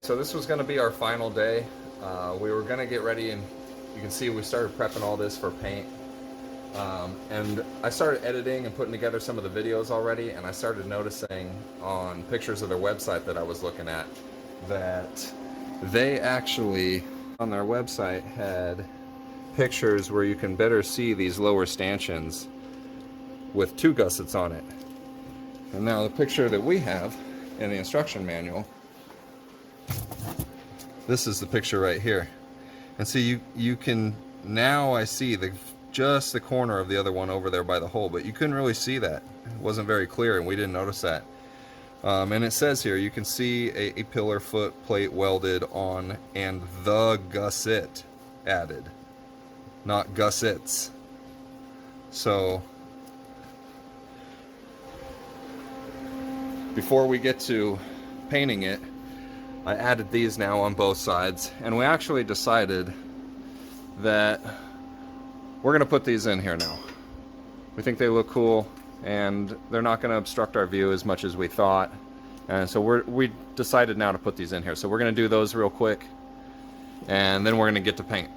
So this was going to be our final day. We were going to get ready, and you can see we started prepping all this for paint. And I started editing and putting together some of the videos already, and I started noticing on pictures of their website that I was looking at that they actually on their website had pictures where you can better see these lower stanchions with 2 gussets on it. And now the picture that we have in the instruction manual, this is the picture right here. And see, you can, now I see just the corner of the other one over there by the hole, but you couldn't really see that. It wasn't very clear, and we didn't notice that. And it says here, you can see a pillar foot plate welded on and the gusset added, not gussets. So before we get to painting it, I added these now on both sides, and we actually decided that we're going to put these in here now. We think they look cool, and they're not going to obstruct our view as much as we thought. And so we decided now to put these in here. So we're going to do those real quick, and then we're going to get to paint.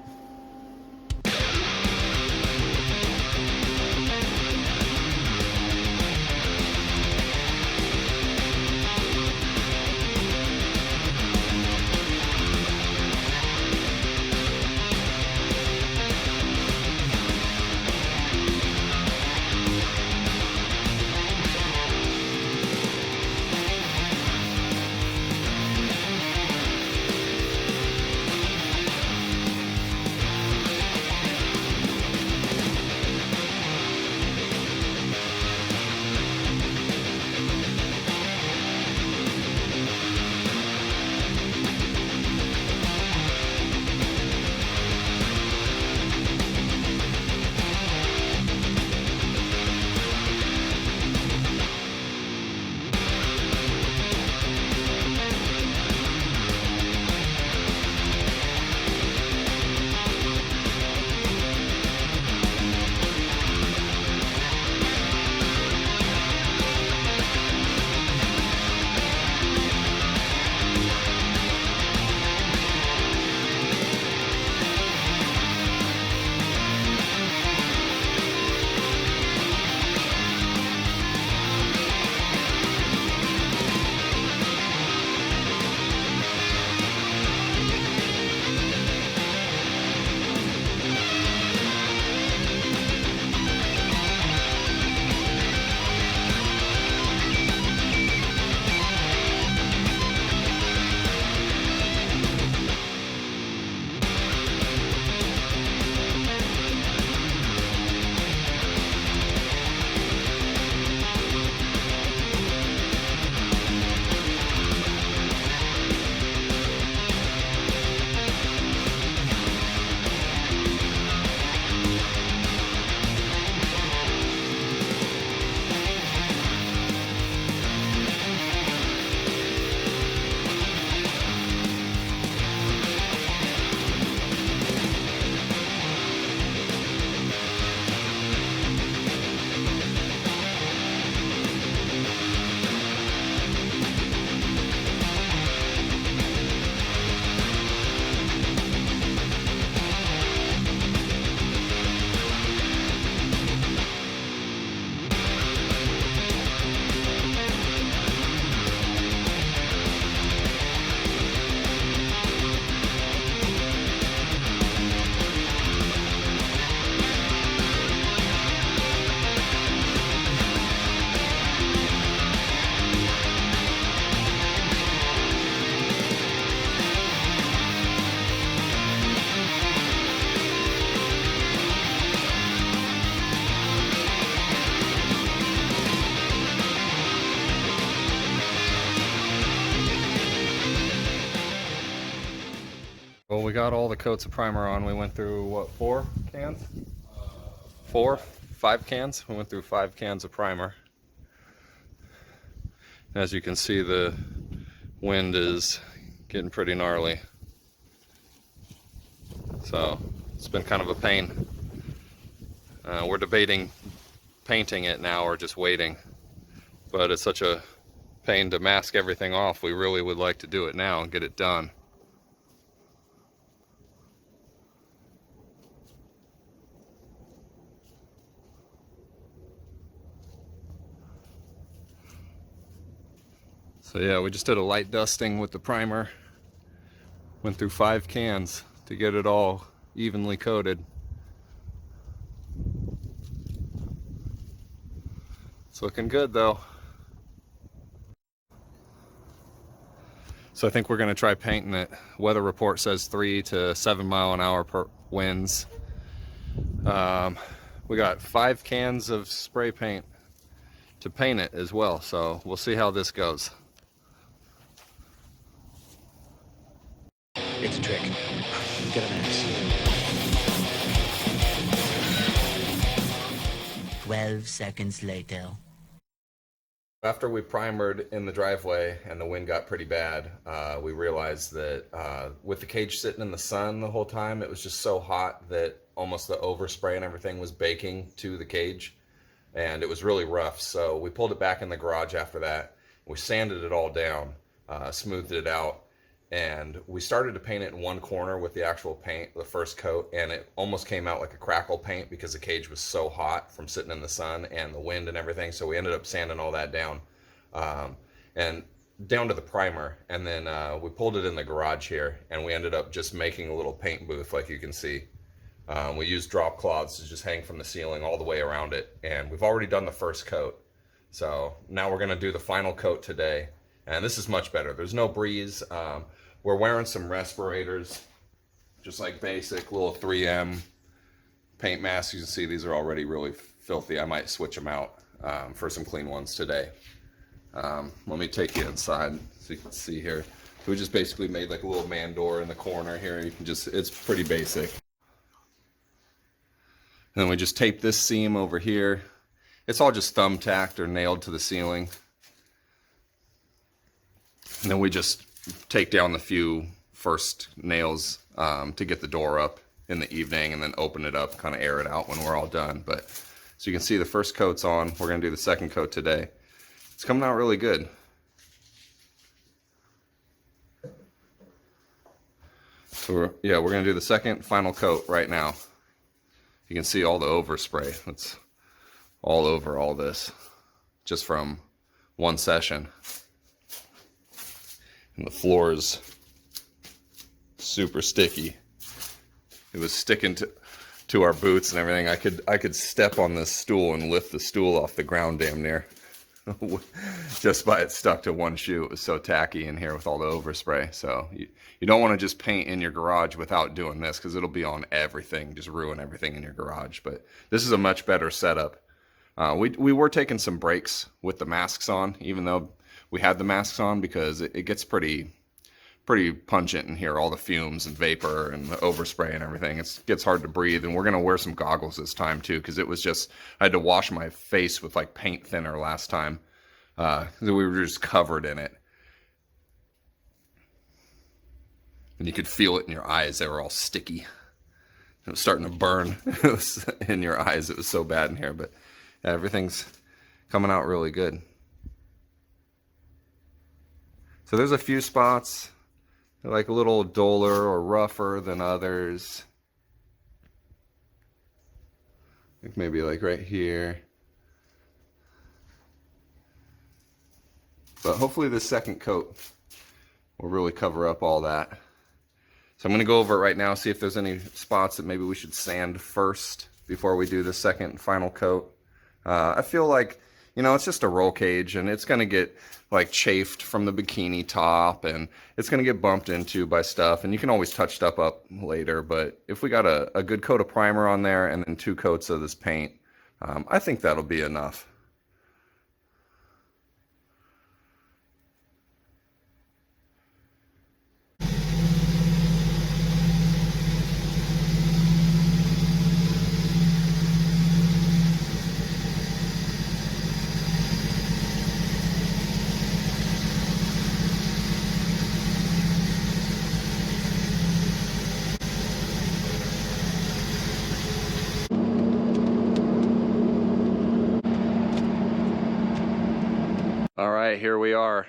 Well, we got all the coats of primer on. We went through, what, 4 cans? 5 cans? We went through 5 cans of primer. As you can see, the wind is getting pretty gnarly. So, it's been kind of a pain. We're debating painting it now or just waiting. But it's such a paying to mask everything off. We really would like to do it now and get it done. So yeah, we just did a light dusting with the primer. Went through 5 cans to get it all evenly coated. It's looking good though. So I think we're gonna try painting it. Weather report says 3 to 7 mile an hour per winds. We got 5 cans of spray paint to paint it as well, so we'll see how this goes. It's a trick. Get an axe. 12 seconds later. After we primered in the driveway and the wind got pretty bad, we realized that with the cage sitting in the sun the whole time, it was just so hot that almost the overspray and everything was baking to the cage, and it was really rough. So we pulled it back in the garage after that. We sanded it all down, smoothed it out, and we started to paint it in one corner with the actual paint, the first coat, and it almost came out like a crackle paint because the cage was so hot from sitting in the sun and the wind and everything. So we ended up sanding all that down, and down to the primer, and then we pulled it in the garage here, and we ended up just making a little paint booth like you can see. We used drop cloths to just hang from the ceiling all the way around it, and we've already done the first coat. So now we're gonna do the final coat today, and this is much better. There's no breeze. We're wearing some respirators, just like basic little 3M paint masks. You can see these are already really filthy. I might switch them out for some clean ones today. Let me take you inside so you can see here. We just basically made like a little man door in the corner here. You can just, it's pretty basic. And then we just tape this seam over here. It's all just thumbtacked or nailed to the ceiling. And then we just take down the few first nails to get the door up in the evening, and then open it up, kind of air it out when we're all done. But so you can see the first coat's on. We're gonna do the second coat today. It's coming out really good. So we're gonna do the second final coat right now. You can see all the overspray. It's all over all this just from one session. And the floor is super sticky. It was sticking to our boots and everything. I could step on this stool and lift the stool off the ground damn near. Just by it stuck to one shoe. It was so tacky in here with all the overspray. So you don't want to just paint in your garage without doing this, because it'll be on everything, just ruin everything in your garage. But this is a much better setup. We were taking some breaks with the masks on, even though we had the masks on, because it gets pretty pungent in here, all the fumes and vapor and the overspray and everything. It gets hard to breathe, and we're gonna wear some goggles this time too, because it was just, I had to wash my face with like paint thinner last time, because we were just covered in it. And you could feel it in your eyes, they were all sticky. It was starting to burn in your eyes, it was so bad in here, but yeah, everything's coming out really good. So there's a few spots, they're like a little duller or rougher than others. I think maybe like right here. But hopefully this second coat will really cover up all that. So I'm gonna go over it right now, see if there's any spots that maybe we should sand first before we do the second and final coat. I feel like, you know, it's just a roll cage, and it's gonna get like chafed from the bikini top, and it's gonna get bumped into by stuff, and you can always touch stuff up later. But if we got a good coat of primer on there and then 2 coats of this paint, I think that'll be enough. right, here we are.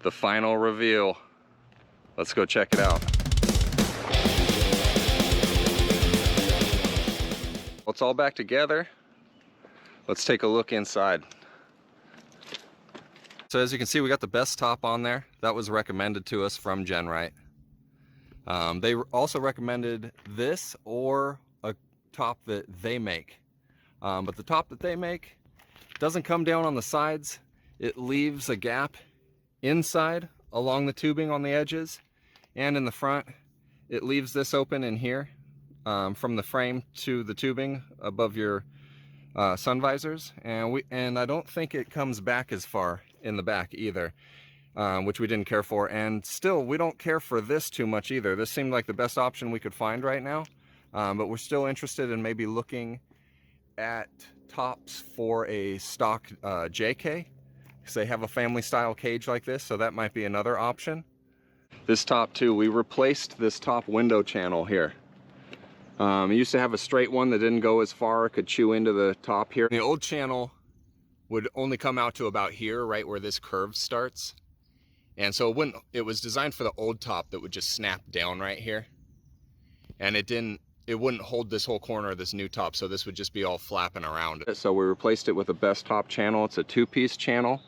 The final reveal. Let's go check it out. Well, it's all back together. Let's take a look inside. So as you can see, we got the BESTOP on there. That was recommended to us from GenRight. They also recommended this or a top that they make. But the top that they make doesn't come down on the sides. It leaves a gap inside along the tubing on the edges, and in the front it leaves this open in here from the frame to the tubing above your sun visors, and I don't think it comes back as far in the back either, which we didn't care for. And still, we don't care for this too much either. This seemed like the best option we could find right now, but we're still interested in maybe looking at tops for a stock JK, because they have a family style cage like this, so that might be another option. This top too, we replaced this top window channel here. It used to have a straight one that didn't go as far, it could chew into the top here. The old channel would only come out to about here, right where this curve starts. And so it was designed for the old top that would just snap down right here. And it wouldn't hold this whole corner of this new top, so this would just be all flapping around. So we replaced it with a BESTOP channel. It's a 2-piece channel.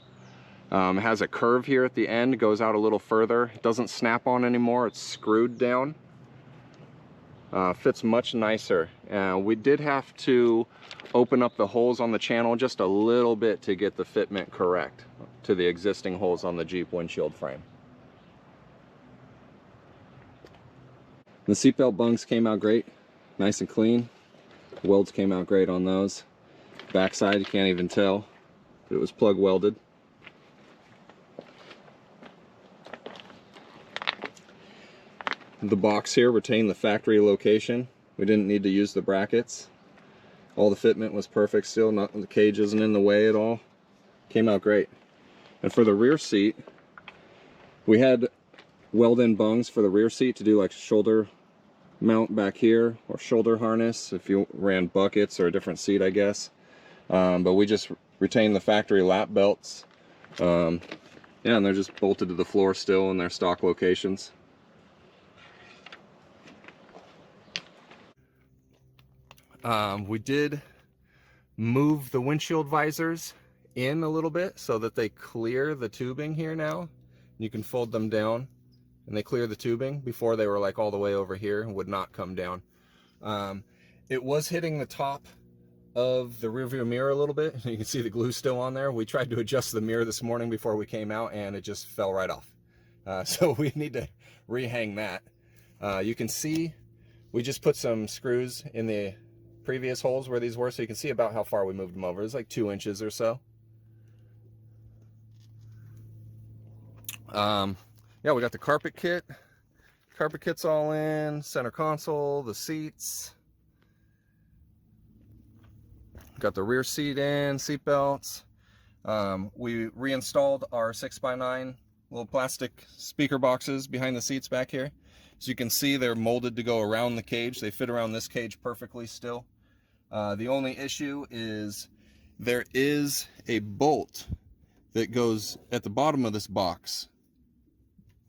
It has a curve here at the end, goes out a little further. It doesn't snap on anymore, it's screwed down. Fits much nicer. We did have to open up the holes on the channel just a little bit to get the fitment correct to the existing holes on the Jeep windshield frame. The seatbelt bungs came out great, nice and clean. The welds came out great on those. Backside, you can't even tell, but it was plug welded. The box here retained the factory location. We didn't need to use the brackets. All the fitment was perfect still, the cage isn't in the way at all. Came out great. And for the rear seat, we had weld-in bungs for the rear seat to do like shoulder mount back here, or shoulder harness if you ran buckets or a different seat, I guess. But we just retained the factory lap belts. Yeah, and they're just bolted to the floor still in their stock locations. We did move the windshield visors in a little bit so that they clear the tubing here now. You can fold them down and they clear the tubing. Before they were like all the way over here and would not come down. It was hitting the top of the rearview mirror a little bit. You can see the glue still on there. We tried to adjust the mirror this morning before we came out and it just fell right off. So we need to rehang that. You can see we just put some screws in the previous holes where these were, so you can see about how far we moved them over. It's like 2 inches or so. Yeah, we got the carpet kit. Carpet kit's all in, center console, the seats. Got the rear seat in, seat belts. We reinstalled our 6x9 little plastic speaker boxes behind the seats back here. So you can see they're molded to go around the cage. They fit around this cage perfectly still. The only issue is there is a bolt that goes at the bottom of this box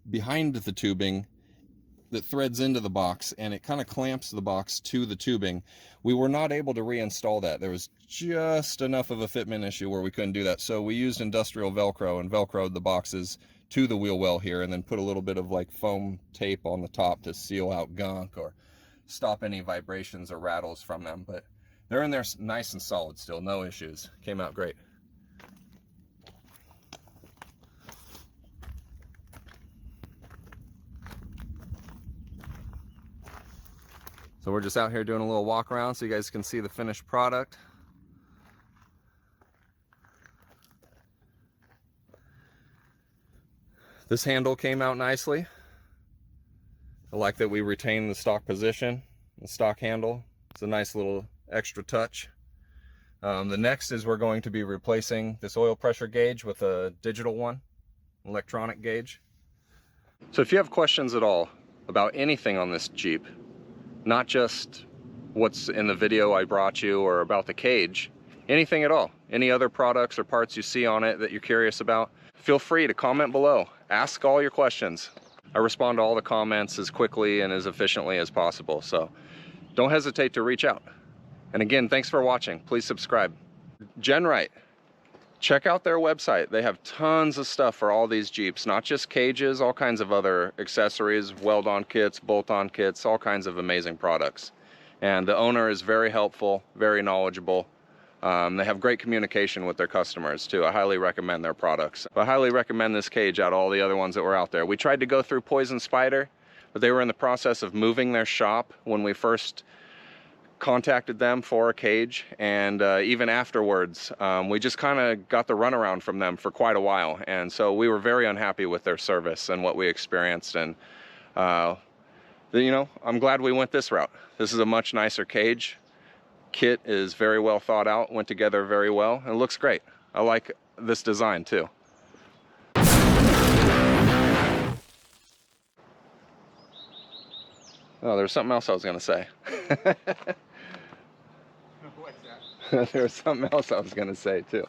behind the tubing that threads into the box, and it kind of clamps the box to the tubing. We were not able to reinstall that. There was just enough of a fitment issue where we couldn't do that. So we used industrial Velcro and Velcroed the boxes to the wheel well here, and then put a little bit of like foam tape on the top to seal out gunk or stop any vibrations or rattles from them. But they're in there nice and solid still, no issues. Came out great. So we're just out here doing a little walk around so you guys can see the finished product. This handle came out nicely. I like that we retain the stock position, the stock handle. It's a nice little extra touch. The next is we're going to be replacing this oil pressure gauge with a digital one, electronic gauge. So if you have questions at all about anything on this Jeep, not just what's in the video I brought you or about the cage, anything at all, any other products or parts you see on it that you're curious about, feel free to comment below. Ask all your questions. I respond to all the comments as quickly and as efficiently as possible, so don't hesitate to reach out. And again, thanks for watching. Please subscribe. GenRight, check out their website. They have tons of stuff for all these Jeeps, not just cages, all kinds of other accessories, weld-on kits, bolt-on kits, all kinds of amazing products. And the owner is very helpful, very knowledgeable. They have great communication with their customers too. I highly recommend their products. I highly recommend this cage out of all the other ones that were out there. We tried to go through Poison Spider, but they were in the process of moving their shop when we first contacted them for a cage, and even afterwards we just kind of got the runaround from them for quite a while, and so we were very unhappy with their service and what we experienced. And you know, I'm glad we went this route. This is a much nicer cage. Kit is very well thought out, went together very well, and it looks great. I like this design too. Oh, there's something else I was gonna say. What's that? There was something else I was gonna say too.